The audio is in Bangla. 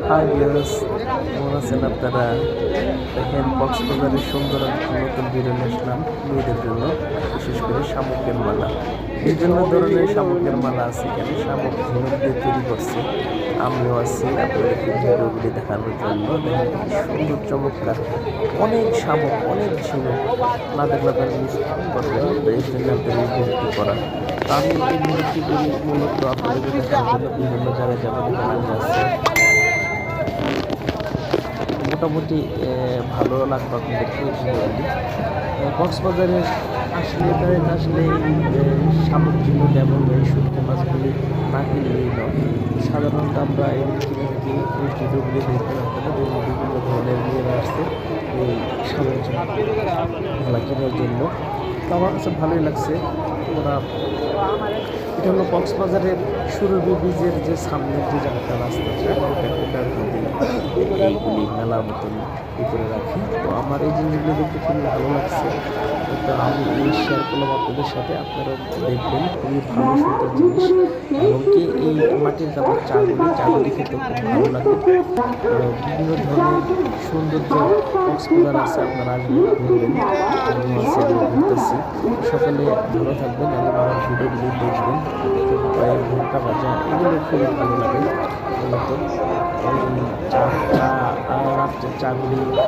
হাই ভিউয়ার্স, কেমন আছেন আপনারা? দেখেন কক্সবাজারের সুন্দর একটা নতুন ভিডিও নিয়ে আসলাম মেয়েদের জন্য, বিশেষ করে শামুকের মালা। বিভিন্ন ধরনের শামুকের মালা আছে এখানে, শামুক ঝিনুক দিয়ে তৈরি করছে। আমিও আছি আপনাদেরকে ভিডিওগুলি দেখানোর জন্য। দেখেন কি সুন্দর চমৎকার অনেক শামুক, অনেক ঝিনুক না দেখলে আপনারা মিস করবেন। তো এই জন্য আপনাদের এই ভিডিওটি করা। তো আমি এই ভিডিওটি করি মূলত আপনাদেরকে দেখানোর জন্য। বিভিন্ন জায়গায় যাবো, দেখেন আমি আসছি মোটামুটি ভালো লাগবে আপনাদেরকে এই ভিডিওগুলি। কক্সবাজারে আসলে আসলে শামুক ঝিনুক এবং এই শুটকি মাছগুলি না কিনলেই নয়। সাধারণত আমরা এগুলি কিনে থাকি, এই ভিডিওগুলি দেখবেন আপনারা বিভিন্ন ধরনের মেয়েরা আসছে এই শামুক ঝিনুকগুলা কেনার জন্য। তো আমার কাছে ভালোই লাগছে। ওরা এটা হলো কক্সবাজারের সুরভি ব্রিজের যে সামনের যে জায়গাটা রাস্তাটা, ওটার মধ্যে এইগুলি মেলার মতন করে রাখি। তো আমার এই জিনিসগুলো দেখতে খুবই ভালো লাগছে। তো আমি এই শেয়ার করলাম আপনাদের সাথে, আপনারাও দেখবেন। খুবই ভালো সুন্দর জিনিস, এমনকি এই মাটির কাপড় চাগুলি খেতে খুব ভালো লাগে। বিভিন্ন ধরনের সৌন্দর্য কক্সবাজার আছে, আপনারা আসবেন, ঘুরবেন। আমি আছে ঘুরতেছি। সকালে ভালো থাকবেন এবং আমার ভিডিওগুলি দেখবেন। ভুট্টা ভাজা এগুলো খুবই ভালো লাগে মূলত। ওই চা চা রাত্রের চাগুলি